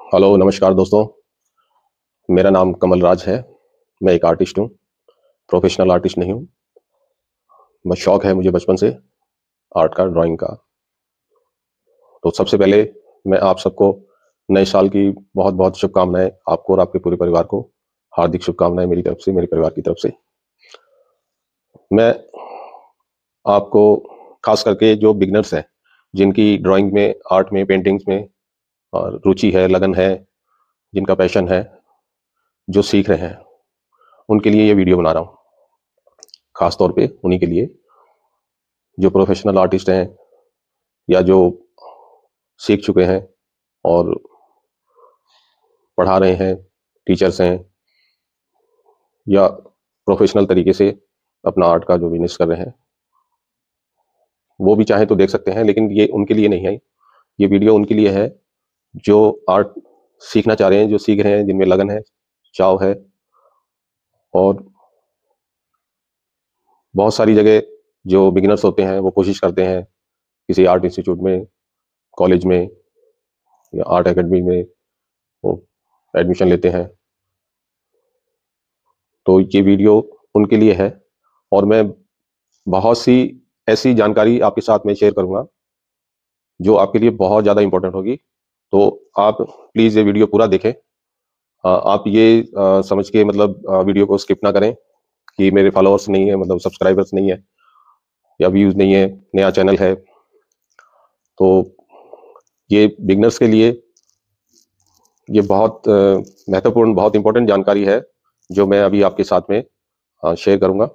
Hello नमस्कार दोस्तों। मेरा नाम कमल राज है। मैं एक आर्टिस्ट हूँ। प्रोफेशनल आर्टिस्ट नहीं हूँ। बस शौक है मुझे बचपन से आर्ट का, ड्राइंग का। तो सबसे पहले मैं आप सबको नए साल की बहुत बहुत शुभकामनाएं, आपको और आपके पूरे परिवार को हार्दिक शुभकामनाएं मेरी तरफ से, मेरे परिवार की तरफ से। मैं आपको खास करके जो बिगनर्स हैं, जिनकी ड्राइंग में, आर्ट में, पेंटिंग्स में और रुचि है, लगन है, जिनका पैशन है, जो सीख रहे हैं, उनके लिए ये वीडियो बना रहा हूँ। खास तौर पे उन्हीं के लिए जो प्रोफेशनल आर्टिस्ट हैं या जो सीख चुके हैं और पढ़ा रहे हैं, टीचर्स हैं, या प्रोफेशनल तरीके से अपना आर्ट का जो बिजनेस कर रहे हैं, वो भी चाहे तो देख सकते हैं। लेकिन ये उनके लिए नहीं है, ये वीडियो उनके लिए है जो आर्ट सीखना चाह रहे हैं, जो सीख रहे हैं, जिनमें लगन है, चाव है। और बहुत सारी जगह जो बिगिनर्स होते हैं वो कोशिश करते हैं किसी आर्ट इंस्टीट्यूट में, कॉलेज में या आर्ट एकेडमी में वो एडमिशन लेते हैं। तो ये वीडियो उनके लिए है। और मैं बहुत सी ऐसी जानकारी आपके साथ में शेयर करूंगा जो आपके लिए बहुत ज़्यादा इंपॉर्टेंट होगी। तो आप प्लीज़ ये वीडियो पूरा देखें। आप ये समझ के मतलब वीडियो को स्किप ना करें कि मेरे फॉलोअर्स नहीं है, मतलब सब्सक्राइबर्स नहीं है या व्यूज़ नहीं है, नया चैनल है। तो ये बिगनर्स के लिए ये बहुत महत्वपूर्ण, बहुत इंपॉर्टेंट जानकारी है जो मैं अभी आपके साथ में शेयर करूंगा।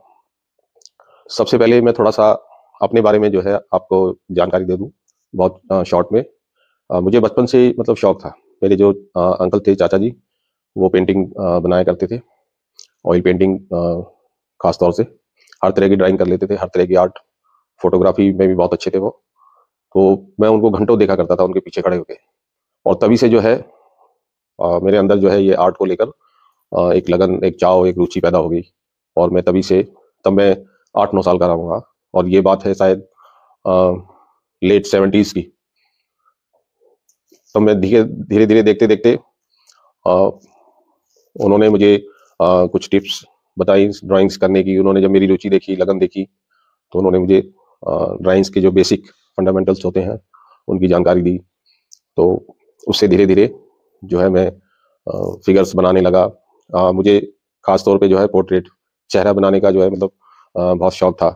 सबसे पहले मैं थोड़ा सा अपने बारे में जो है आपको जानकारी दे दूं, बहुत शॉर्ट में। मुझे बचपन से मतलब शौक था। मेरे जो अंकल थे, चाचा जी, वो पेंटिंग बनाया करते थे। ऑयल पेंटिंग खास तौर से हर तरह की ड्राइंग कर लेते थे, हर तरह की आर्ट। फोटोग्राफी में भी बहुत अच्छे थे वो। तो मैं उनको घंटों देखा करता था उनके पीछे खड़े होके। और तभी से जो है मेरे अंदर जो है ये आर्ट को लेकर एक लगन, एक चाव, एक रुचि पैदा हो गई। और मैं तभी से, तब मैं 8-9 साल का रहूँगा। और ये बात है शायद लेट 70s की। तो मैं धीरे धीरे धीरे देखते देखते उन्होंने मुझे कुछ टिप्स बताई ड्राइंग्स करने की। उन्होंने जब मेरी रुचि देखी, लगन देखी, तो उन्होंने मुझे ड्राइंग्स के जो बेसिक फंडामेंटल्स होते हैं उनकी जानकारी दी। तो उससे धीरे धीरे जो है मैं फिगर्स बनाने लगा। मुझे खास तौर पे जो है पोर्ट्रेट, चेहरा बनाने का जो है मतलब बहुत शौक था।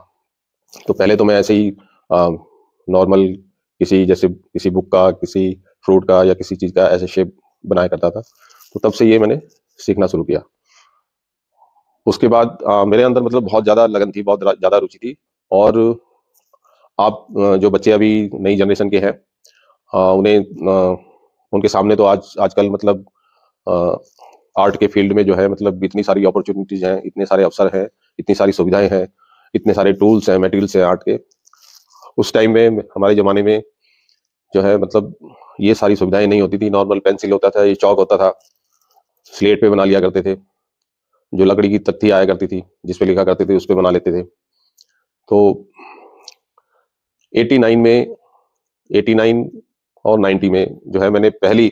तो पहले तो मैं ऐसे ही नॉर्मल किसी, जैसे किसी बुक का, किसी फ्रूट का या किसी चीज़ का ऐसे शेप बनाया करता था। तो तब से ये मैंने सीखना शुरू किया। उसके बाद मेरे अंदर मतलब बहुत ज़्यादा लगन थी, बहुत ज़्यादा रुचि थी। और आप जो बच्चे अभी नई जनरेशन के हैं, उन्हें उनके सामने तो आजकल मतलब आर्ट के फील्ड में जो है मतलब इतनी सारी अपॉर्चुनिटीज हैं, इतने सारे अवसर हैं, इतनी सारी सुविधाएं हैं, इतने सारे टूल्स हैं, मटेरियल्स हैं आर्ट के। उस टाइम में, हमारे ज़माने में जो है मतलब ये सारी सुविधाएं नहीं होती थी। नॉर्मल पेंसिल होता था, ये चौक होता था, स्लेट पे बना लिया करते थे। जो लकड़ी की तख्ती आया करती थी जिस पे लिखा करते थे, उस पे बना लेते थे। तो 89 में, 89 और 90 में जो है मैंने पहली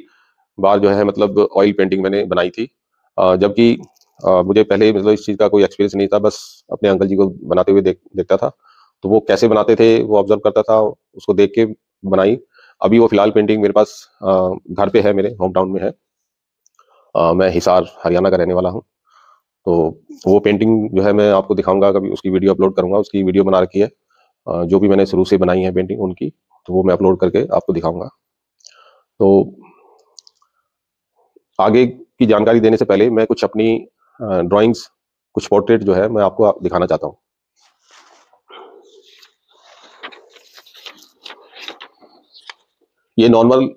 बार जो है मतलब ऑयल पेंटिंग मैंने बनाई थी। जबकि मुझे पहले मतलब इस चीज़ का कोई एक्सपीरियंस नहीं था, बस अपने अंकल जी को बनाते हुए देखता था। तो वो कैसे बनाते थे वो ऑब्जर्व करता था, उसको देख के बनाई। अभी वो फिलहाल पेंटिंग मेरे पास घर पे है, मेरे होम टाउन में है। मैं हिसार, हरियाणा का रहने वाला हूँ। तो वो पेंटिंग जो है मैं आपको दिखाऊंगा, कभी उसकी वीडियो अपलोड करूंगा। उसकी वीडियो बना रखी है, जो भी मैंने शुरू से बनाई है पेंटिंग उनकी, तो वो मैं अपलोड करके आपको दिखाऊंगा। तो आगे की जानकारी देने से पहले मैं कुछ अपनी ड्राइंग्स, कुछ पोर्ट्रेट जो है मैं आपको दिखाना चाहता हूँ। ये नॉर्मल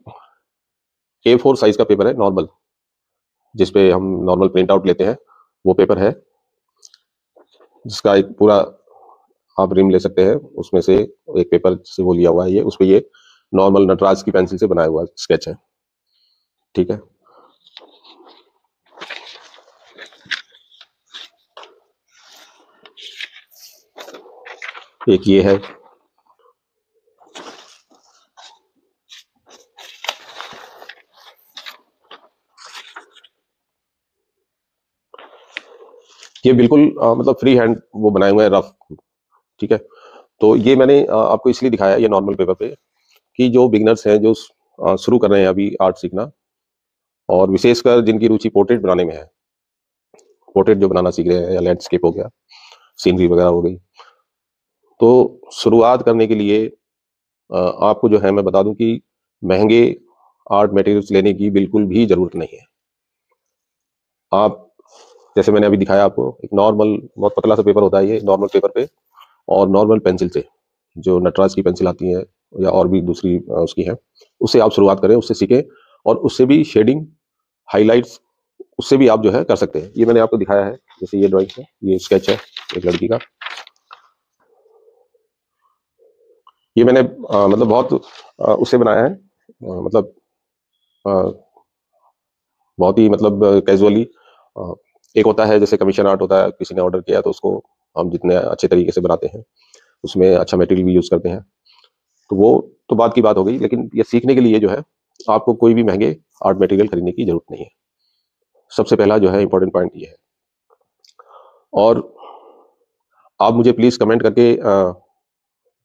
A4 साइज का पेपर है, नॉर्मल, जिसपे हम नॉर्मल प्रिंट आउट लेते हैं, वो पेपर है। जिसका एक पूरा आप रिम ले सकते हैं, उसमें से एक पेपर से वो लिया हुआ है। ये उस पे ये नॉर्मल नटराज की पेंसिल से बनाया हुआ स्केच है। ठीक है। एक ये है। ये बिल्कुल मतलब फ्री हैंड वो बनाए हुए हैं, रफ। ठीक है, तो ये मैंने आपको इसलिए दिखाया ये नॉर्मल पेपर पे कि जो बिगनर्स हैं, जो शुरू कर रहे हैं अभी आर्ट सीखना, और विशेषकर जिनकी रुचि पोर्ट्रेट बनाने में है, पोर्ट्रेट जो बनाना सीख रहे हैं, या लैंडस्केप हो गया, सीनरी वगैरह हो गई, तो शुरुआत करने के लिए आपको जो है मैं बता दूं कि महंगे आर्ट मटेरियल्स लेने की बिल्कुल भी जरूरत नहीं है। आप, जैसे मैंने अभी दिखाया आपको, एक नॉर्मल बहुत पतला सा पेपर होता है, ये नॉर्मल पेपर पे और नॉर्मल पेंसिल से, जो नटराज की पेंसिल आती है या और भी दूसरी उसकी है, उससे आप शुरुआत करें, उससे सीखें, और उससे भी शेडिंग, हाइलाइट्स, उससे भी आप जो है कर सकते हैं। ये मैंने आपको दिखाया है, जैसे ये ड्राइंग है, ये स्केच है एक लड़की का। ये मैंने मतलब बहुत उससे बनाया है, मतलब अ, बहुत ही मतलब कैजुअली। एक होता है जैसे कमीशन आर्ट होता है, किसी ने ऑर्डर किया तो उसको हम जितने अच्छे तरीके से बनाते हैं, उसमें अच्छा मटेरियल भी यूज करते हैं, तो वो तो बात की बात हो गई। लेकिन ये सीखने के लिए जो है आपको कोई भी महंगे आर्ट मटेरियल खरीदने की जरूरत नहीं है। सबसे पहला जो है इंपॉर्टेंट पॉइंट ये है। और आप मुझे प्लीज कमेंट करके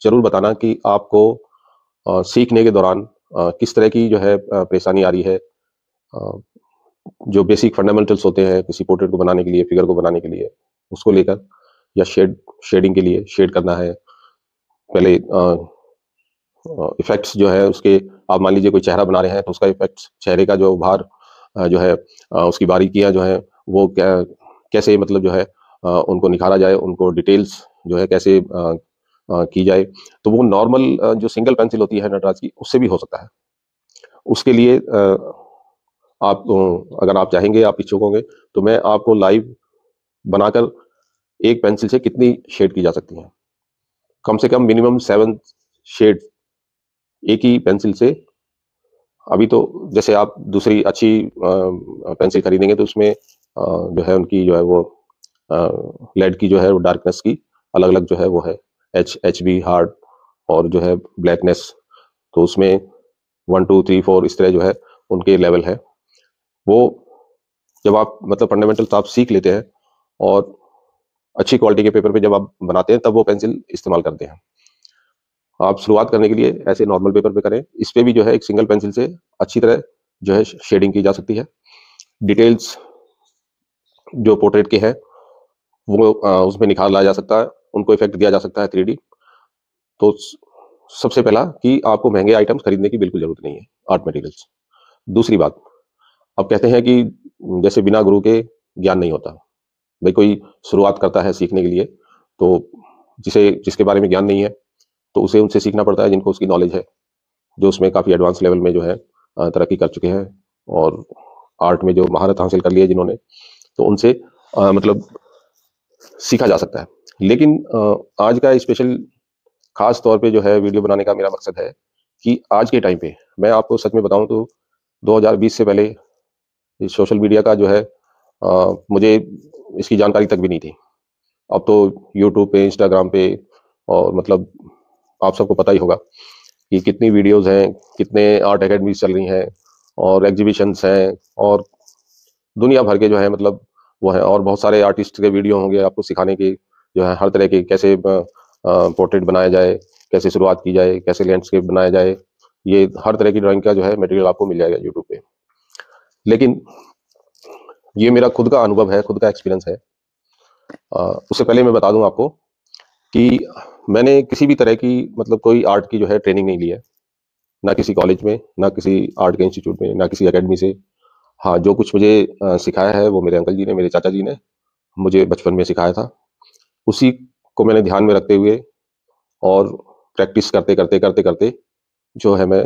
जरूर बताना कि आपको सीखने के दौरान किस तरह की जो है परेशानी आ रही है। अ, जो बेसिक फंडामेंटल्स होते हैं किसी पोर्ट्रेट को बनाने के लिए, फिगर को बनाने के लिए, उसको लेकर, या शेडिंग के लिए शेड करना है पहले, इफेक्ट्स जो है उसके, आप मान लीजिए कोई चेहरा बना रहे हैं तो उसका इफेक्ट्स, चेहरे का जो उभार जो है, उसकी बारीकियां जो है वो कैसे मतलब जो है उनको निखारा जाए, उनको डिटेल्स जो है कैसे की जाए, तो वो नॉर्मल जो सिंगल पेंसिल होती है नटराज की, उससे भी हो सकता है। उसके लिए आप अगर आप चाहेंगे, आप इच्छुक होंगे, तो मैं आपको लाइव बनाकर एक पेंसिल से कितनी शेड की जा सकती है, कम से कम मिनिमम 7 शेड एक ही पेंसिल से। अभी तो जैसे आप दूसरी अच्छी पेंसिल खरीदेंगे तो उसमें जो है उनकी जो है वो लेड की जो है वो डार्कनेस की अलग अलग जो है वो है, एच बी हार्ड, और जो है ब्लैकनेस, तो उसमें 1 2 3 4 इस तरह जो है उनके लेवल है। वो जब आप मतलब फंडामेंटल्स आप सीख लेते हैं और अच्छी क्वालिटी के पेपर पे जब आप बनाते हैं, तब वो पेंसिल इस्तेमाल करते हैं। आप शुरुआत करने के लिए ऐसे नॉर्मल पेपर पे करें। इस पे भी जो है एक सिंगल पेंसिल से अच्छी तरह जो है शेडिंग की जा सकती है। डिटेल्स जो पोर्ट्रेट के हैं वो उसमें निखार लाया जा सकता है, उनको इफेक्ट दिया जा सकता है 3D। तो सबसे पहला कि आपको महंगे आइटम्स खरीदने की बिल्कुल जरूरत नहीं है, आर्ट मटेरियल्स। दूसरी बात, अब कहते हैं कि जैसे बिना गुरु के ज्ञान नहीं होता। भाई कोई शुरुआत करता है सीखने के लिए, तो जिसे जिसके बारे में ज्ञान नहीं है, तो उसे उनसे सीखना पड़ता है जिनको उसकी नॉलेज है, जो उसमें काफ़ी एडवांस लेवल में जो है तरक्की कर चुके हैं, और आर्ट में जो महारत हासिल कर ली है जिन्होंने, तो उनसे मतलब सीखा जा सकता है। लेकिन आज का स्पेशल खास तौर पे जो है वीडियो बनाने का मेरा मकसद है कि आज के टाइम पे, मैं आपको सच में बताऊं तो 2020 से पहले इस सोशल मीडिया का जो है मुझे इसकी जानकारी तक भी नहीं थी। अब तो यूट्यूब पे, इंस्टाग्राम पे, और मतलब आप सबको पता ही होगा कि कितनी वीडियोस हैं, कितने आर्ट एकेडमीज चल रही हैं, और एग्जीबिशंस हैं, और दुनिया भर के जो है मतलब वो है, और बहुत सारे आर्टिस्ट के वीडियो होंगे आपको सिखाने के, जो है हर तरह के कैसे पोर्ट्रेट बनाया जाए, कैसे शुरुआत की जाए, कैसे लैंडस्केप बनाया जाए, ये हर तरह की ड्राइंग का जो है मटेरियल आपको मिल जाएगा यूट्यूब पे। लेकिन ये मेरा खुद का अनुभव है, खुद का एक्सपीरियंस है। उससे पहले मैं बता दूं आपको कि मैंने किसी भी तरह की मतलब कोई आर्ट की जो है ट्रेनिंग नहीं ली है, ना किसी कॉलेज में, ना किसी आर्ट के इंस्टीट्यूट में, ना किसी एकेडमी से। हाँ, जो कुछ मुझे सिखाया है वो मेरे अंकल जी ने, मेरे चाचा जी ने मुझे बचपन में सिखाया था। उसी को मैंने ध्यान में रखते हुए और प्रैक्टिस करते करते करते करते जो है मैं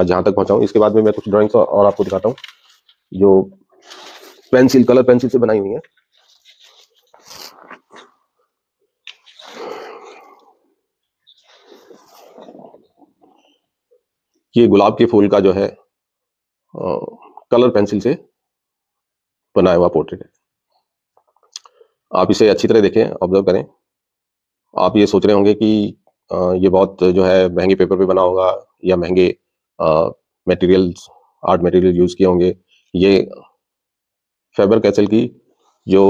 जहाँ तक पहुँचा हूँ। इसके बाद में मैं कुछ ड्राइंग्स और आपको दिखाता हूँ, जो पेंसिल, कलर पेंसिल से बनाई हुई है। ये गुलाब के फूल का जो है कलर पेंसिल से बनाया हुआ पोर्ट्रेट है। आप इसे अच्छी तरह देखें, ऑब्जर्व करें। आप ये सोच रहे होंगे कि ये बहुत जो है महंगे पेपर पे बना होगा, या महंगे मटेरियल्स, आर्ट मटेरियल यूज किए होंगे। ये फेबर कैसल की जो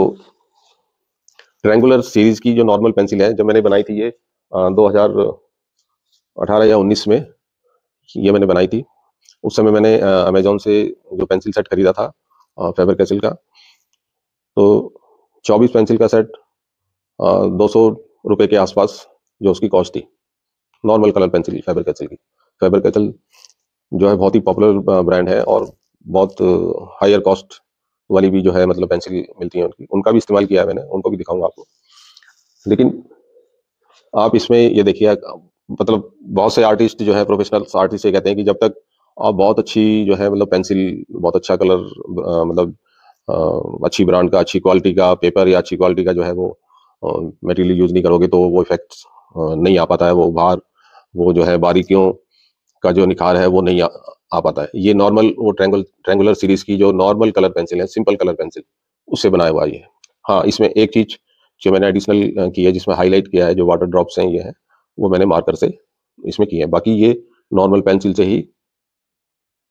ट्रायंगुलर सीरीज की जो नॉर्मल पेंसिल है, जब मैंने बनाई थी ये 2018 या 19 में ये मैंने बनाई थी। उस समय मैंने अमेजोन से जो पेंसिल सेट खरीदा था फेबर कैसल का, तो 24 पेंसिल का सेट 200 रुपये के आसपास जो उसकी कॉस्ट थी, normal colour pencil favour castle की। फेबर कैसल जो है बहुत ही पॉपुलर ब्रांड है और बहुत हायर कॉस्ट वाली भी जो है मतलब पेंसिल मिलती है उनका भी इस्तेमाल किया है मैंने, उनको भी दिखाऊंगा आपको। लेकिन आप इसमें ये देखिए, मतलब बहुत से आर्टिस्ट जो है, प्रोफेशनल आर्टिस्ट ये कहते हैं कि जब तक आप बहुत अच्छी जो है मतलब पेंसिल, बहुत अच्छा कलर, मतलब अच्छी ब्रांड का, अच्छी क्वालिटी का पेपर या अच्छी क्वालिटी का जो है वो मटेरियल यूज नहीं करोगे तो वो इफेक्ट नहीं आ पाता है, वो बाहर वो जो है बारीकियों का जो निखार है वो नहीं आ पाता है। ये नॉर्मल वो ट्रायंगुलर सीरीज की जो नॉर्मल कलर पेंसिल है, सिंपल कलर पेंसिल, उससे बनाया हुआ ये है। हाँ, इसमें एक चीज जो मैंने एडिशनल की है, जिसमें हाईलाइट किया है, जो वाटर ड्रॉप्स हैं ये है, वो मैंने मार्कर से इसमें की है। बाकी ये नॉर्मल पेंसिल से ही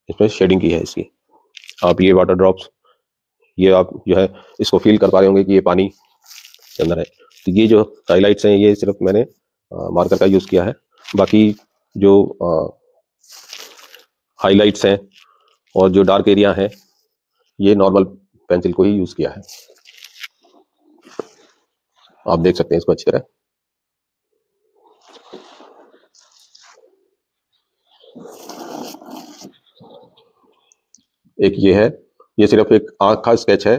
इसमें शेडिंग की है इसकी। आप ये वाटर ड्रॉप्स, ये आप जो है इसको फील कर पा रहे होंगे कि ये पानी के अंदर है। तो ये जो हाईलाइट्स हैं ये सिर्फ मैंने मार्कर का यूज किया है। बाकी जो हाईलाइट्स हैं और जो डार्क एरिया है ये नॉर्मल पेंसिल को ही यूज किया है। आप देख सकते हैं इसको अच्छी तरह। एक ये है, ये सिर्फ एक आंख का स्केच है।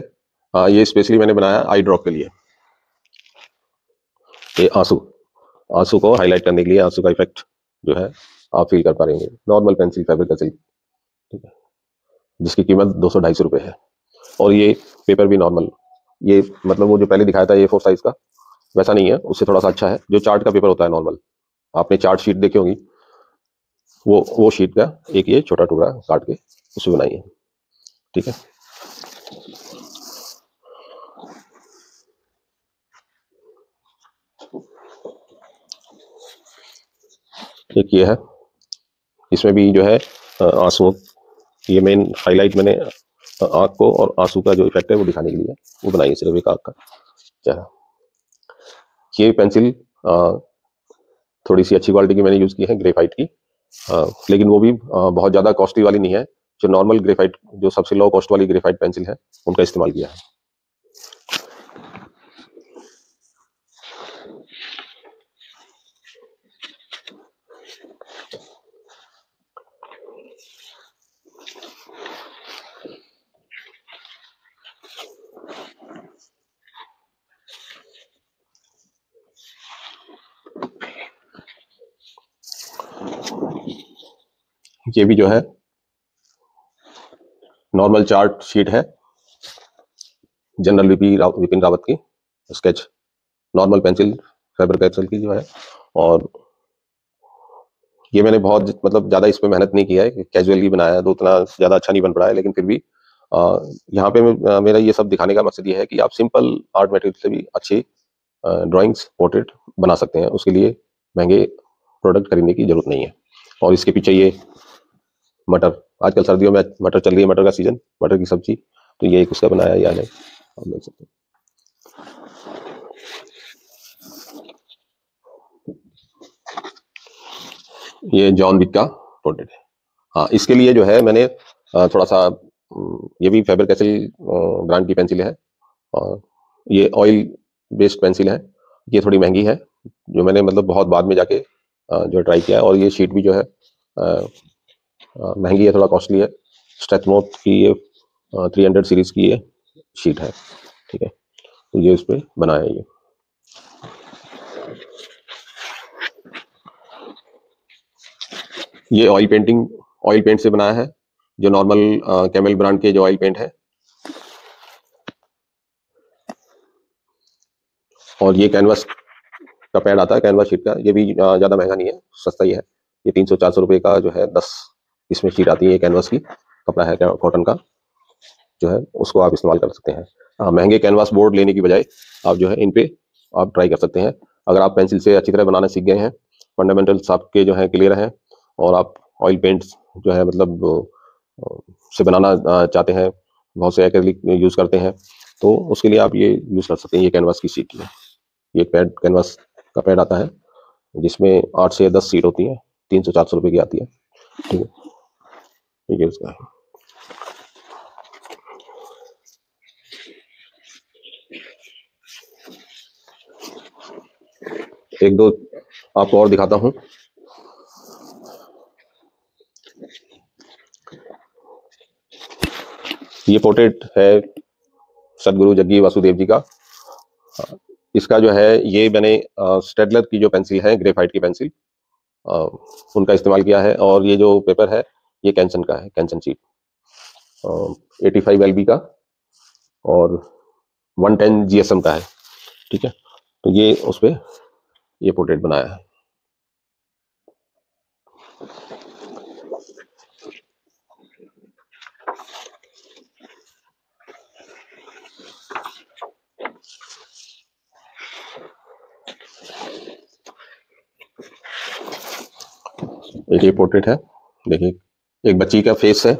ये स्पेशली मैंने बनाया आई ड्रॉप के लिए। ये आंसू, आंसू को हाईलाइट करने के लिए, आंसू का इफेक्ट जो है आप फील कर पा रहे हैं। नॉर्मल पेंसिल, फेबर कैसल, ठीक है, जिसकी कीमत 200-250 रुपये है। और ये पेपर भी नॉर्मल, ये मतलब वो जो पहले दिखाया था A4 साइज का, वैसा नहीं है, उससे थोड़ा सा अच्छा है। जो चार्ट का पेपर होता है नॉर्मल, आपने चार्ट शीट देखी होगी, वो शीट का एक ये छोटा टुकड़ा काट के उससे बनाई है, ठीक है। एक ये है, इसमें भी जो है आंसू, ये मेन हाईलाइट मैंने आंख को और आंसू का जो इफेक्ट है वो दिखाने के लिए वो बनाई है, सिर्फ एक आंख का चेहरा। ये पेंसिल थोड़ी सी अच्छी क्वालिटी की मैंने यूज की है, ग्रेफाइट की, लेकिन वो भी बहुत ज्यादा कॉस्टली वाली नहीं है। जो नॉर्मल ग्रेफाइट, जो सबसे लो कॉस्ट वाली ग्रेफाइट पेंसिल है, उनका इस्तेमाल किया है। ये भी जो है नॉर्मल चार्ट शीट है, जनरल विपिन रावत की sketch, normal pencil favour castle की जो है। और ये मैंने बहुत मतलब ज्यादा इस पे मेहनत नहीं किया है, कैजुअली बनाया है, तो उतना ज्यादा अच्छा नहीं बन पड़ा है। लेकिन फिर भी यहाँ पे मेरा ये सब दिखाने का मकसद ये है कि आप सिंपल आर्ट मटेरियल से भी अच्छी ड्राइंग्स, पोर्ट्रेट बना सकते हैं। उसके लिए महंगे प्रोडक्ट खरीदने की जरूरत नहीं है। और इसके पीछे ये मटर, आजकल सर्दियों में मटर चल रही है, मटर का सीजन, मटर की सब्जी, तो ये एक उसका बनाया या नहीं, आप देख सकते हैं। ये जॉन विक का पोर्ट्रेट है। हाँ, इसके लिए जो है मैंने थोड़ा सा ये भी फेबर कैसल ब्रांड की पेंसिल है, और ये ऑयल बेस्ड पेंसिल है। ये थोड़ी महंगी है, जो मैंने मतलब बहुत बाद में जाके जो ट्राई किया है। और ये शीट भी जो है महंगी है, थोड़ा कॉस्टली है। स्ट्रेथमोथ की ये 300 सीरीज की ये शीट है, ठीक है। तो ये उस पर बनाया है। ये ऑयल पेंटिंग, ऑयल पेंट से बनाया है, जो नॉर्मल कैमल ब्रांड के जो ऑयल पेंट है। और ये कैनवास का पैड आता है, कैनवास शीट का, ये भी ज्यादा महंगा नहीं है, सस्ता ही है। ये 300-400 रुपये का जो है 10 इसमें शीट आती है, कैनवास की कपड़ा है कॉटन का, जो है उसको आप इस्तेमाल कर सकते हैं। महंगे कैनवास बोर्ड लेने की बजाय आप जो है इन पे आप ट्राई कर सकते हैं। अगर आप पेंसिल से अच्छी तरह बनाना सीख गए हैं, फंडामेंटल्स आपके जो है क्लियर हैं, और आप ऑयल पेंट्स जो है मतलब से बनाना चाहते हैं, बहुत से एक्रेलिक यूज करते हैं, तो उसके लिए आप ये यूज कर सकते हैं, ये कैनवास की शीट है। ये पैड कैनवास का पैड आता है जिसमें 8 से 10 सीट होती है, 300-400 रुपए की आती है। ठीक है, ठीक है। उसका एक दो आपको और दिखाता हूँ। ये पोर्ट्रेट है सदगुरु जग्गी वासुदेव जी का। इसका जो है ये मैंने स्टेडलर की जो पेंसिल है, ग्रेफाइट की पेंसिल, उनका इस्तेमाल किया है। और ये जो पेपर है ये कैंसन का है, कैंसन शीट 85 LB का और 110 GSM का है। ठीक है, तो ये उस पे ये पोर्ट्रेट बनाया है। एक ये पोर्ट्रेट है, देखिए एक बच्ची का फेस है,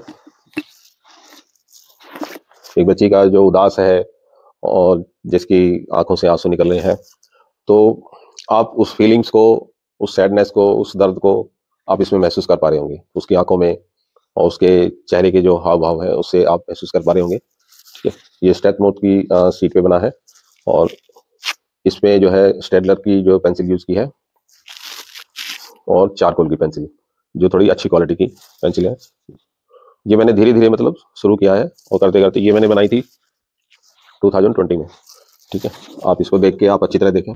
एक बच्ची का जो उदास है और जिसकी आंखों से आंसू निकल रहे हैं। तो आप उस फीलिंग्स को, उस सैडनेस को, उस दर्द को आप इसमें महसूस कर पा रहे होंगे, उसकी आंखों में और उसके चेहरे के जो हाव भाव है उससे आप महसूस कर पा रहे होंगे। ठीक है, ये स्टेट नोट की सीट पे बना है और इसमें जो है स्टेडलर की जो पेंसिल यूज की है और चारकोल की पेंसिल जो थोड़ी अच्छी क्वालिटी की पेंसिल है। ये मैंने धीरे धीरे मतलब शुरू किया है और करते करते ये मैंने बनाई थी 2020 में। ठीक है, आप इसको देख के आप अच्छी तरह देखें।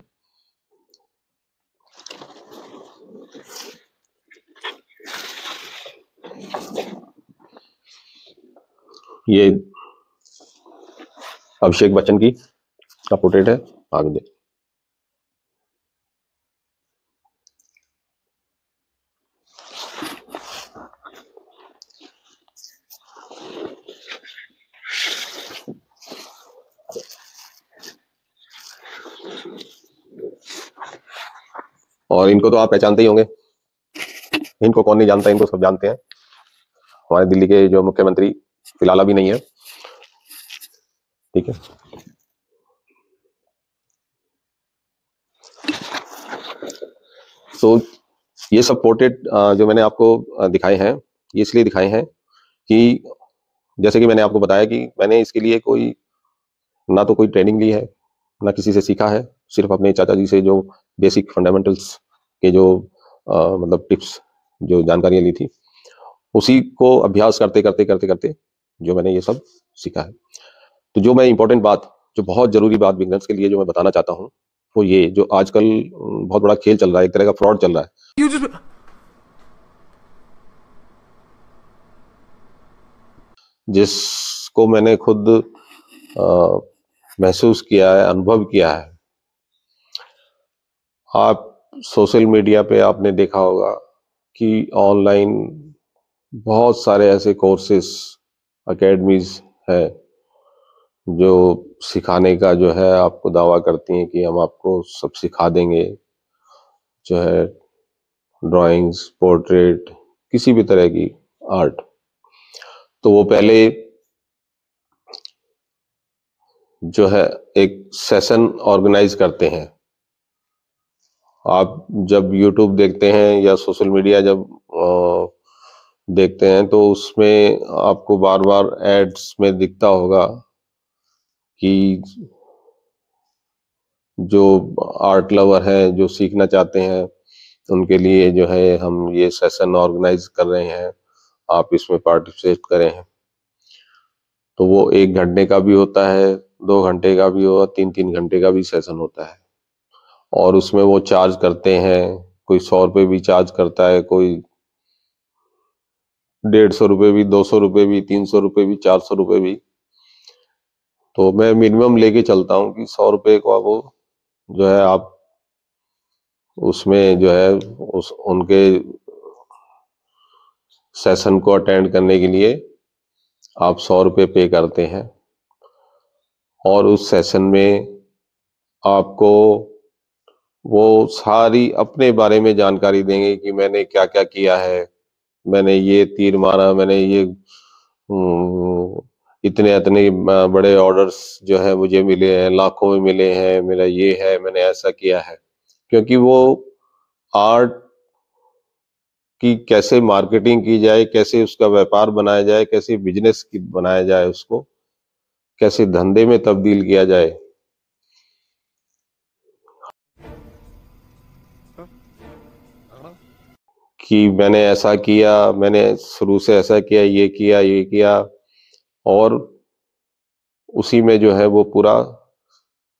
ये अभिषेक बच्चन की का पोर्ट्रेट है, आगे देख। और इनको तो आप पहचानते ही होंगे, इनको कौन नहीं जानता, इनको सब जानते हैं। हमारे दिल्ली के जो मुख्यमंत्री फिलहाल अभी नहीं है। ठीक है, तो ये सब पोर्ट्रेट जो मैंने आपको दिखाए हैं, ये इसलिए दिखाए हैं कि जैसे कि मैंने आपको बताया कि मैंने इसके लिए कोई ना तो कोई ट्रेनिंग ली है, ना किसी से सीखा है, सिर्फ अपने चाचा जी से जो बेसिक फंडामेंटल्स के जो मतलब टिप्स, जो जानकारियां ली थी, उसी को अभ्यास करते करते करते करते जो मैंने ये सब सीखा है। तो जो मैं इंपॉर्टेंट बात, जो बहुत जरूरी बात बिगनर्स के लिए जो मैं बताना चाहता हूँ, वो ये जो आजकल बहुत बड़ा खेल चल रहा है, एक तरह का फ्रॉड चल रहा है, जिसको मैंने खुद महसूस किया है, अनुभव किया है। आप सोशल मीडिया पे आपने देखा होगा कि ऑनलाइन बहुत सारे ऐसे कोर्सेस, एकेडमीज है जो सिखाने का जो है आपको दावा करती हैं कि हम आपको सब सिखा देंगे, जो है ड्राइंग्स, पोर्ट्रेट, किसी भी तरह की आर्ट। तो वो पहले जो है एक सेशन ऑर्गेनाइज करते हैं। आप जब YouTube देखते हैं या सोशल मीडिया जब देखते हैं तो उसमें आपको बार बार एड्स में दिखता होगा कि जो आर्ट लवर हैं, जो सीखना चाहते हैं, उनके लिए जो है हम ये सेशन ऑर्गेनाइज कर रहे हैं, आप इसमें पार्टिसिपेट करें। तो वो 1 घंटे का भी होता है, 2 घंटे का भी होगा, 3-3 घंटे का भी सेशन होता है। और उसमें वो चार्ज करते हैं, कोई 100 रुपये भी चार्ज करता है, कोई 150 रुपये भी, 200 रुपये भी, 300 रुपये भी, 400 रुपये भी। तो मैं मिनिमम लेके चलता हूँ कि 100 रुपये का वो जो है आप उसमें जो है उस उनके सेशन को अटेंड करने के लिए आप 100 रुपये पे करते हैं और उस सेशन में आपको वो सारी अपने बारे में जानकारी देंगे कि मैंने क्या क्या किया है, मैंने ये तीर मारा, मैंने ये इतने इतने बड़े ऑर्डर्स जो है मुझे मिले हैं, लाखों में मिले हैं, मेरा ये है, मैंने ऐसा किया है। क्योंकि वो आर्ट की कैसे मार्केटिंग की जाए, कैसे उसका व्यापार बनाया जाए, कैसे बिजनेस बनाया जाए, उसको कैसे धंधे में तब्दील किया जाए, कि मैंने ऐसा किया, मैंने शुरू से ऐसा किया, ये किया, और उसी में जो है वो पूरा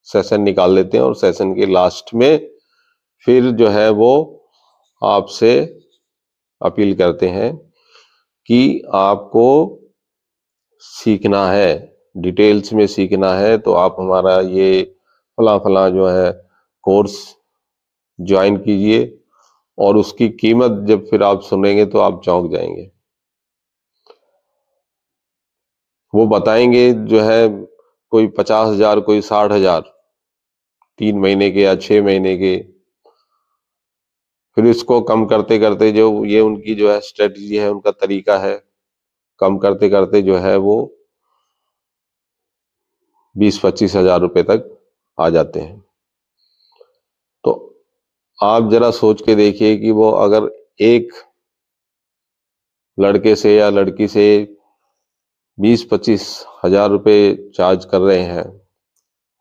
सेशन निकाल लेते हैं, और सेशन के लास्ट में फिर जो है वो आपसे अपील करते हैं कि आपको सीखना है, डिटेल्स में सीखना है, तो आप हमारा ये फला फला जो है कोर्स ज्वाइन कीजिए। और उसकी कीमत जब फिर आप सुनेंगे तो आप चौंक जाएंगे। वो बताएंगे जो है कोई 50,000, कोई 60,000, 3 महीने के या 6 महीने के। फिर इसको कम करते करते जो ये उनकी जो है स्ट्रेटजी है, उनका तरीका है, कम करते करते जो है वो 20-25 हजार रुपए तक आ जाते हैं। तो आप जरा सोच के देखिए कि वो अगर एक लड़के से या लड़की से 20-25 हजार रुपए चार्ज कर रहे हैं,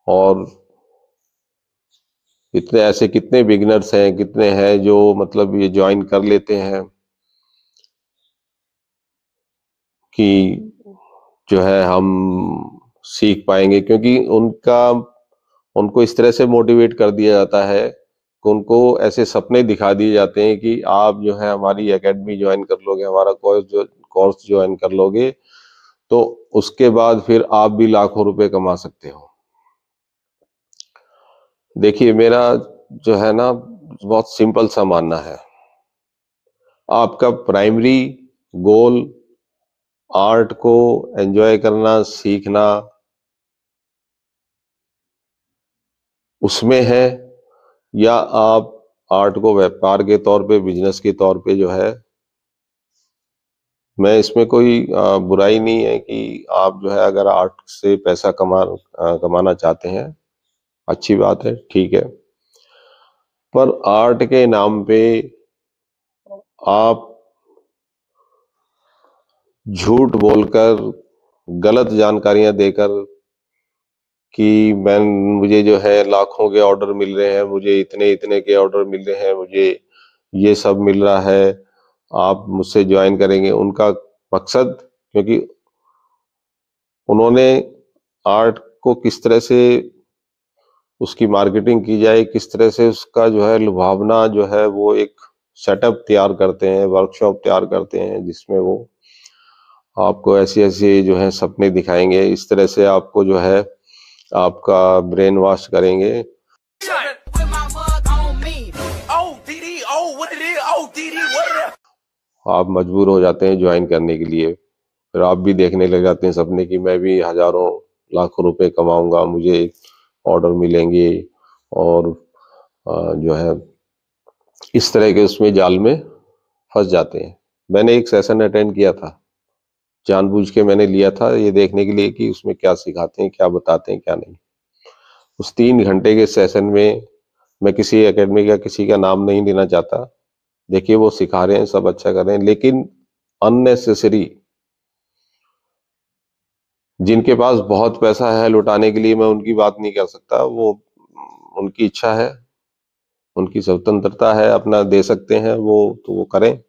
और इतने ऐसे कितने बिगिनर्स हैं, कितने हैं जो मतलब ये ज्वाइन कर लेते हैं, कि जो है हम सीख पाएंगे। क्योंकि उनको इस तरह से मोटिवेट कर दिया जाता है कि उनको ऐसे सपने दिखा दिए जाते हैं कि आप जो है हमारी एकेडमी ज्वाइन कर लोगे, हमारा कोर्स ज्वाइन कर लोगे, तो उसके बाद फिर आप भी लाखों रुपए कमा सकते हो। देखिए, मेरा जो है ना बहुत सिंपल सा मानना है। आपका प्राइमरी गोल आर्ट को एंजॉय करना, सीखना उसमें है, या आप आर्ट को व्यापार के तौर पे, बिजनेस के तौर पे जो है, मैं इसमें कोई बुराई नहीं है कि आप जो है अगर आर्ट से पैसा कमाना चाहते हैं, अच्छी बात है, ठीक है। पर आर्ट के नाम पे आप झूठ बोलकर, गलत जानकारियां देकर कि मुझे जो है लाखों के ऑर्डर मिल रहे हैं, मुझे इतने इतने के ऑर्डर मिल रहे हैं, मुझे ये सब मिल रहा है, आप मुझसे ज्वाइन करेंगे, उनका मकसद, क्योंकि उन्होंने आर्ट को किस तरह से उसकी मार्केटिंग की जाए, किस तरह से उसका जो है लुभावना जो है वो एक सेटअप तैयार करते हैं, वर्कशॉप तैयार करते हैं, जिसमें वो आपको ऐसे ऐसे जो है सपने दिखाएंगे, इस तरह से आपको जो है आपका ब्रेन वॉश करेंगे। आप मजबूर हो जाते हैं ज्वाइन करने के लिए। फिर आप भी देखने लग जाते हैं सपने कि मैं भी हजारों लाखों रुपए कमाऊंगा, मुझे ऑर्डर मिलेंगे, और जो है इस तरह के उसमें जाल में फंस जाते हैं। मैंने एक सेशन अटेंड किया था, जानबूझ के मैंने लिया था ये देखने के लिए कि उसमें क्या सिखाते हैं, क्या बताते हैं, क्या नहीं। उस 3 घंटे के सेशन में, मैं किसी एकेडमी का, किसी का नाम नहीं लेना चाहता, देखिए वो सिखा रहे हैं, सब अच्छा कर रहे हैं, लेकिन अननेसेसरी, जिनके पास बहुत पैसा है लुटाने के लिए, मैं उनकी बात नहीं कर सकता, वो उनकी इच्छा है, उनकी स्वतंत्रता है, अपना दे सकते हैं वो, तो वो करें।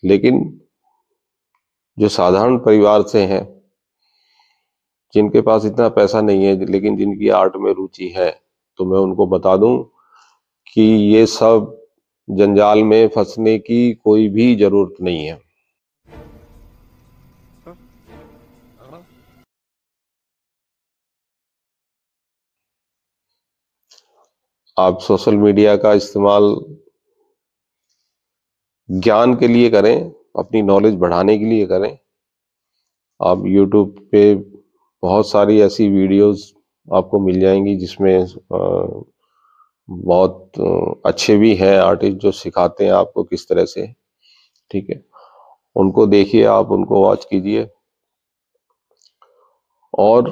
लेकिन जो साधारण परिवार से हैं, जिनके पास इतना पैसा नहीं है, लेकिन जिनकी आर्ट में रुचि है, तो मैं उनको बता दूं कि ये सब जंजाल में फंसने की कोई भी जरूरत नहीं है। आप सोशल मीडिया का इस्तेमाल ज्ञान के लिए करें, अपनी नॉलेज बढ़ाने के लिए करें। आप यूट्यूब पे बहुत सारी ऐसी वीडियोस आपको मिल जाएंगी जिसमें बहुत अच्छे भी हैं आर्टिस्ट जो सिखाते हैं आपको किस तरह से, ठीक है। उनको देखिए, आप उनको वॉच कीजिए। और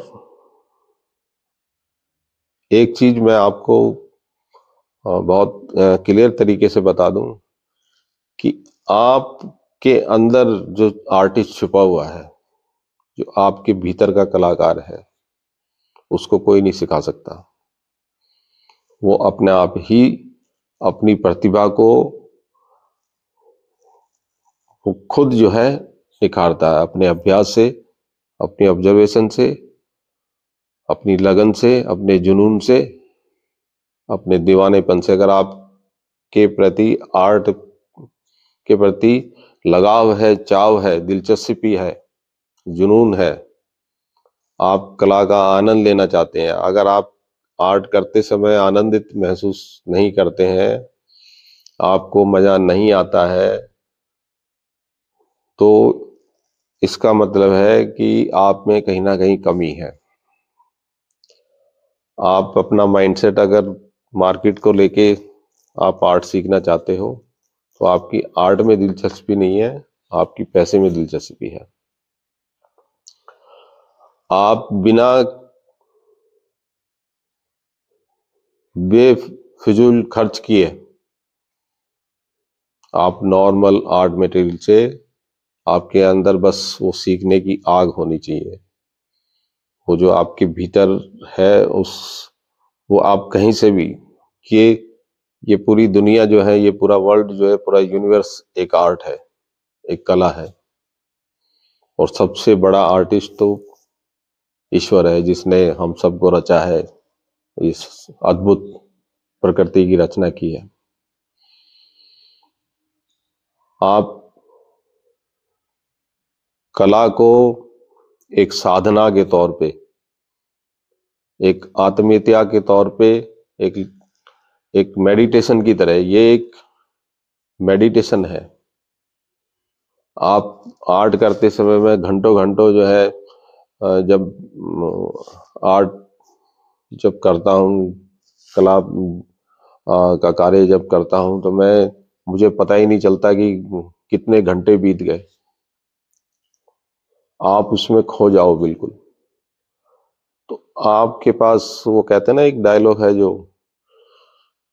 एक चीज मैं आपको बहुत क्लियर तरीके से बता दूं कि आपके अंदर जो आर्टिस्ट छुपा हुआ है, जो आपके भीतर का कलाकार है, उसको कोई नहीं सिखा सकता। वो अपने आप ही अपनी प्रतिभा को वो खुद जो है निखारता है, अपने अभ्यास से, अपनी ऑब्जर्वेशन से, अपनी लगन से, अपने जुनून से, अपने दीवानेपन से। अगर आपके प्रति आर्ट के प्रति लगाव है, चाव है, दिलचस्पी है, जुनून है, आप कला का आनंद लेना चाहते हैं, अगर आप आर्ट करते समय आनंदित महसूस नहीं करते हैं, आपको मजा नहीं आता है, तो इसका मतलब है कि आप में कहीं ना कहीं कमी है। आप अपना माइंडसेट अगर मार्केट को लेके आप आर्ट सीखना चाहते हो, तो आपकी आर्ट में दिलचस्पी नहीं है, आपकी पैसे में दिलचस्पी है। आप बिना बेफिजूल खर्च किए आप नॉर्मल आर्ट मटेरियल से, आपके अंदर बस वो सीखने की आग होनी चाहिए। वो जो आपके भीतर है, वो आप कहीं से भी, ये पूरी दुनिया जो है, ये पूरा वर्ल्ड जो है, पूरा यूनिवर्स एक आर्ट है, एक कला है। और सबसे बड़ा आर्टिस्ट तो ईश्वर है, जिसने हम सबको रचा है, इस अद्भुत प्रकृति की रचना की है। आप कला को एक साधना के तौर पे, एक आत्मीयता के तौर पे, एक एक मेडिटेशन की तरह, ये एक मेडिटेशन है। आप आर्ट करते समय में घंटों घंटों जो है, जब आर्ट जब करता हूँ, कला का कार्य जब करता हूँ, तो मुझे पता ही नहीं चलता कि कितने घंटे बीत गए। आप उसमें खो जाओ बिल्कुल। तो आपके पास, वो कहते हैं ना, एक डायलॉग है जो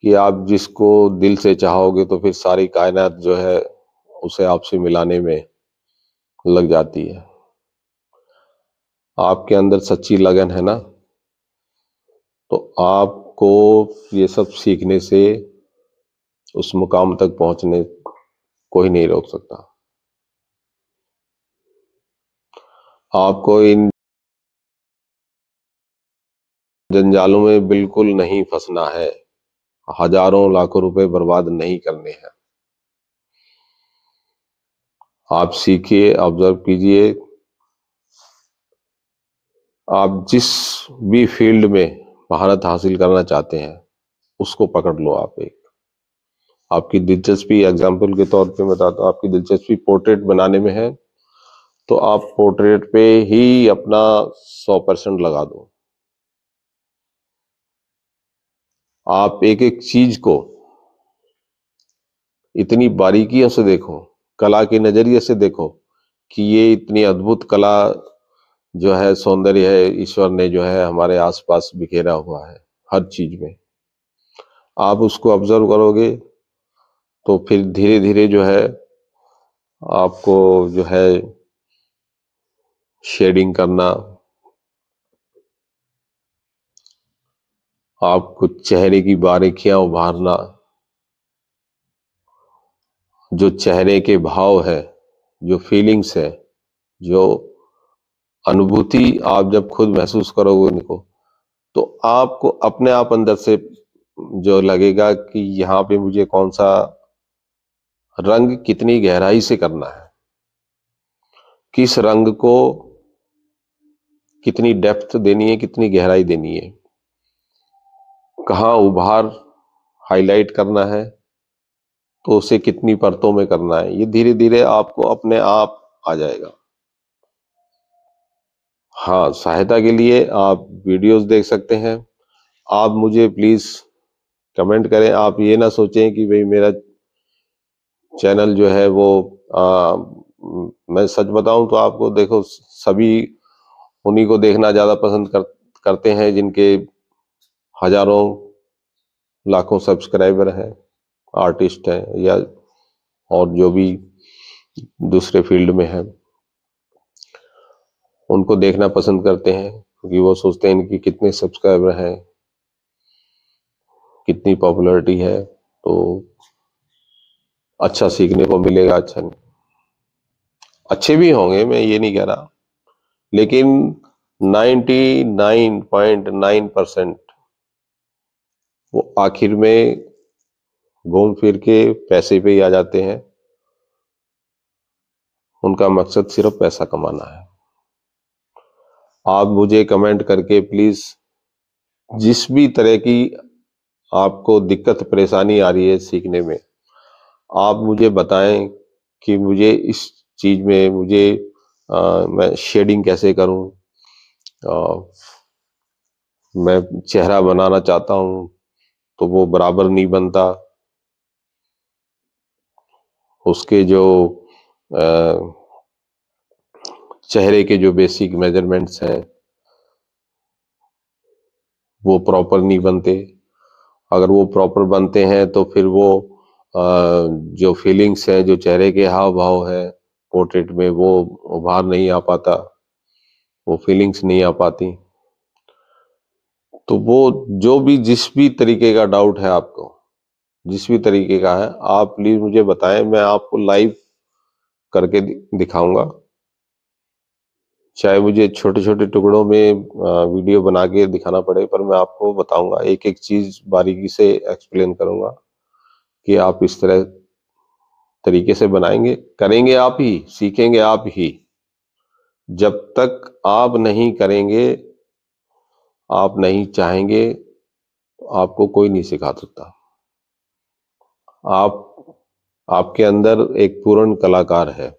कि आप जिसको दिल से चाहोगे तो फिर सारी कायनात जो है उसे आपसे मिलाने में लग जाती है। आपके अंदर सच्ची लगन है ना, तो आपको ये सब सीखने से उस मुकाम तक पहुंचने कोई नहीं रोक सकता। आपको इन जंजालों में बिल्कुल नहीं फंसना है, हजारों लाखों रुपए बर्बाद नहीं करने हैं। आप सीखिए, ऑब्जर्व कीजिए। आप जिस भी फील्ड में महारत हासिल करना चाहते हैं, उसको पकड़ लो। आपकी दिलचस्पी, एग्जाम्पल के तौर पे बताता हूँ, आपकी दिलचस्पी पोर्ट्रेट बनाने में है, तो आप पोर्ट्रेट पे ही अपना 100% लगा दो। आप एक एक चीज को इतनी बारीकियों से देखो, कला के नजरिए से देखो, कि ये इतनी अद्भुत कला जो है, सौंदर्य है, ईश्वर ने जो है हमारे आसपास बिखेरा हुआ है हर चीज में। आप उसको ऑब्जर्व करोगे तो फिर धीरे धीरे जो है आपको जो है शेडिंग करना, आपको चेहरे की बारीकियां उभारना, जो चेहरे के भाव है, जो फीलिंग्स है, जो अनुभूति आप जब खुद महसूस करोगे उनको, तो आपको अपने आप अंदर से जो लगेगा कि यहाँ पे मुझे कौन सा रंग कितनी गहराई से करना है, किस रंग को कितनी डेप्थ देनी है, कितनी गहराई देनी है, कहाँ उभार हाईलाइट करना है, तो उसे कितनी परतों में करना है। ये धीरे धीरे आपको अपने आप आ जाएगा। हाँ, सहायता के लिए आप वीडियोस देख सकते हैं। आप मुझे प्लीज कमेंट करें। आप ये ना सोचें कि भाई मेरा चैनल जो है वो मैं सच बताऊं तो आपको, देखो, सभी उन्हीं को देखना ज़्यादा पसंद करते हैं जिनके हजारों लाखों सब्सक्राइबर हैं, आर्टिस्ट हैं या और जो भी दूसरे फील्ड में हैं, उनको देखना पसंद करते हैं क्योंकि वो सोचते हैं इनकी कितने सब्सक्राइबर हैं, कितनी पॉपुलैरिटी है, तो अच्छा सीखने को मिलेगा। अच्छा, अच्छे भी होंगे, मैं ये नहीं कह रहा, लेकिन 99.9% वो आखिर में घूम फिर के पैसे पे ही आ जाते हैं। उनका मकसद सिर्फ पैसा कमाना है। आप मुझे कमेंट करके प्लीज जिस भी तरह की आपको दिक्कत परेशानी आ रही है सीखने में, आप मुझे बताएं कि मुझे इस चीज में मैं शेडिंग कैसे करूं। मैं चेहरा बनाना चाहता हूं तो वो बराबर नहीं बनता, उसके जो चेहरे के जो बेसिक मेजरमेंट्स हैं वो प्रॉपर नहीं बनते। अगर वो प्रॉपर बनते हैं तो फिर वो जो फीलिंग्स है, जो चेहरे के हाव भाव है पोर्ट्रेट में, वो उभार नहीं आ पाता, वो फीलिंग्स नहीं आ पाती। तो वो जो भी जिस भी तरीके का डाउट है आपको, जिस भी तरीके का है, आप प्लीज मुझे बताएं, मैं आपको लाइव करके दिखाऊंगा। चाहे मुझे छोटे छोटे टुकड़ों में वीडियो बना के दिखाना पड़े, पर मैं आपको बताऊंगा, एक एक चीज बारीकी से एक्सप्लेन करूंगा कि आप इस तरह तरीके से बनाएंगे, करेंगे आप ही, सीखेंगे आप ही। जब तक आप नहीं करेंगे, आप नहीं चाहेंगे, तो आपको कोई नहीं सिखा सकता। आप आपके अंदर एक पूर्ण कलाकार है,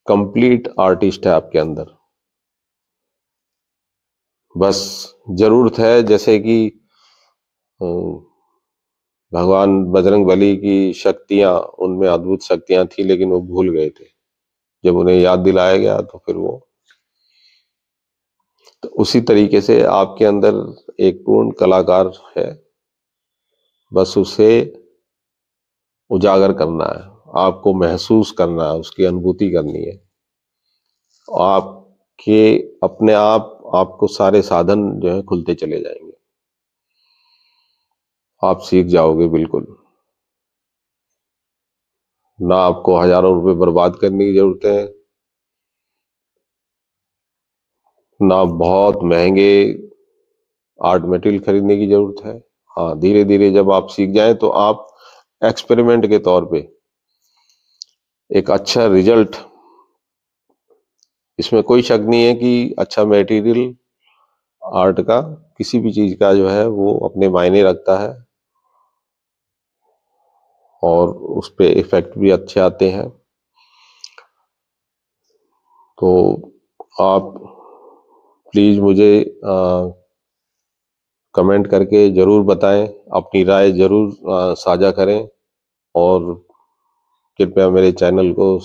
कंप्लीट आर्टिस्ट है आपके अंदर। बस जरूरत है, जैसे कि भगवान बजरंगबली की शक्तियां, उनमें अद्भुत शक्तियां थी लेकिन वो भूल गए थे। जब उन्हें याद दिलाया गया तो फिर वो, तो उसी तरीके से आपके अंदर एक पूर्ण कलाकार है, बस उसे उजागर करना है, आपको महसूस करना है, उसकी अनुभूति करनी है। आपके अपने आप आपको सारे साधन जो है खुलते चले जाएंगे, आप सीख जाओगे बिल्कुल। ना आपको हजारों रुपए बर्बाद करने की जरूरत है, ना बहुत महंगे आर्ट मटेरियल खरीदने की जरूरत है। हाँ, धीरे धीरे जब आप सीख जाएं तो आप एक्सपेरिमेंट के तौर पे एक अच्छा रिजल्ट, इसमें कोई शक नहीं है कि अच्छा मटेरियल आर्ट का, किसी भी चीज का जो है वो अपने मायने रखता है और उस पे इफेक्ट भी अच्छे आते हैं। तो आप प्लीज मुझे कमेंट करके जरूर बताएं, अपनी राय जरूर साझा करें और कृपया मेरे चैनल को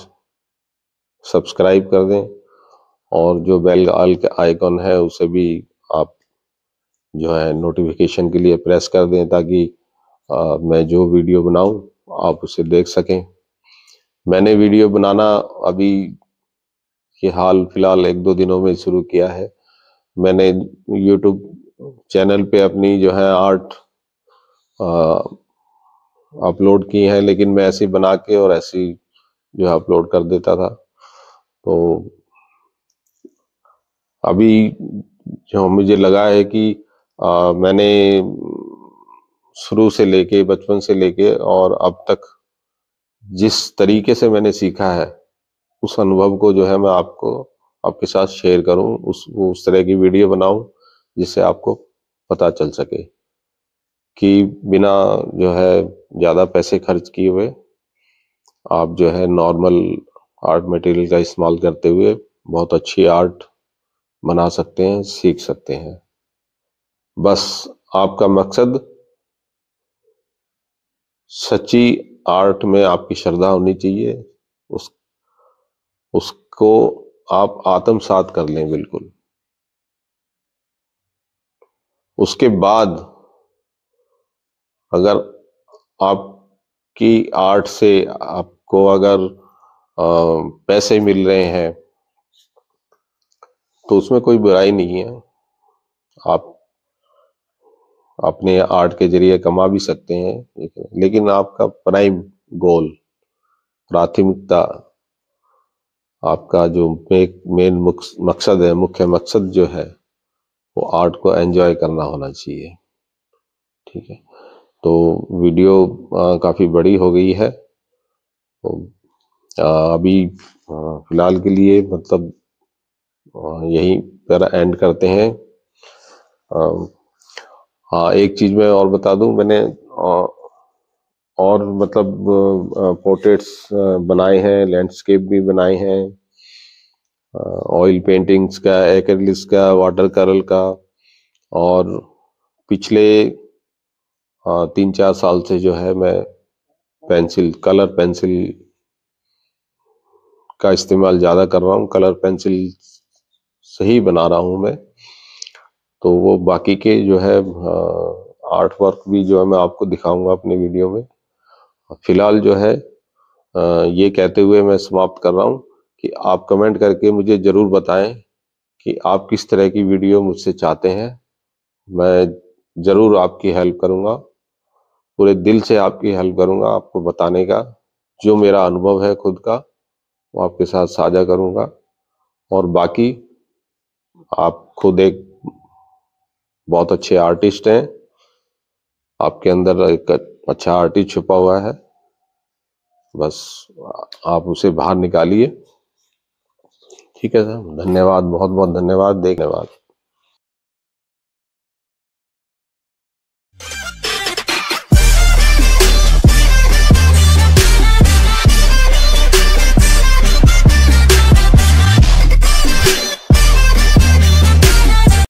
सब्सक्राइब कर दें और जो बेल आइकॉन है उसे भी आप जो है नोटिफिकेशन के लिए प्रेस कर दें, ताकि मैं जो वीडियो बनाऊं आप उसे देख सकें। मैंने वीडियो बनाना अभी ये हाल फिलहाल 1-2 दिनों में शुरू किया है। मैंने यूट्यूब चैनल पे अपनी जो है आर्ट अपलोड की है, लेकिन मैं ऐसे ही बना के और ऐसे ही जो है अपलोड कर देता था। तो अभी जो मुझे लगा है कि मैंने शुरू से लेके, बचपन से लेके और अब तक जिस तरीके से मैंने सीखा है, उस अनुभव को जो है मैं आपको आपके साथ शेयर करूं, उस तरह की वीडियो बनाऊं जिससे आपको पता चल सके कि बिना जो है ज्यादा पैसे खर्च किए हुए आप जो है नॉर्मल आर्ट मटेरियल का इस्तेमाल करते हुए बहुत अच्छी आर्ट बना सकते हैं, सीख सकते हैं। बस आपका मकसद सच्ची आर्ट में आपकी श्रद्धा होनी चाहिए, उस उसको आप आत्मसात कर लें बिल्कुल। उसके बाद अगर आपकी आर्ट से आपको अगर पैसे मिल रहे हैं तो उसमें कोई बुराई नहीं है। आप अपने आर्ट के जरिए कमा भी सकते हैं, लेकिन आपका प्राइम गोल, प्राथमिकता, आपका जो मेन मकसद है, मुख्य मकसद जो है, वो आर्ट को एंजॉय करना होना चाहिए। ठीक है, तो वीडियो काफ़ी बड़ी हो गई है, तो अभी फिलहाल के लिए मतलब यहीं पर एंड करते हैं। हाँ, एक चीज़ मैं और बता दूं, मैंने और मतलब पोर्ट्रेट्स बनाए हैं, लैंडस्केप भी बनाए हैं, ऑयल पेंटिंग्स का, एक्रिलिक्स का, वाटर कलर का, और पिछले 3-4 साल से जो है मैं कलर पेंसिल का इस्तेमाल ज़्यादा कर रहा हूँ। कलर पेंसिल से ही बना रहा हूँ मैं। तो वो बाकी के जो है आर्ट वर्क भी जो है मैं आपको दिखाऊंगा अपने वीडियो में। फिलहाल जो है ये कहते हुए मैं समाप्त कर रहा हूँ कि आप कमेंट करके मुझे ज़रूर बताएं कि आप किस तरह की वीडियो मुझसे चाहते हैं। मैं ज़रूर आपकी हेल्प करूँगा, पूरे दिल से आपकी हेल्प करूँगा, आपको बताने का जो मेरा अनुभव है खुद का वो आपके साथ साझा करूँगा। और बाकी आप खुद एक बहुत अच्छे आर्टिस्ट हैं, आपके अंदर एक अच्छा आर्टिस्ट छुपा हुआ है, बस आप उसे बाहर निकालिए। ठीक है सर, धन्यवाद, बहुत बहुत धन्यवाद, धन्यवाद।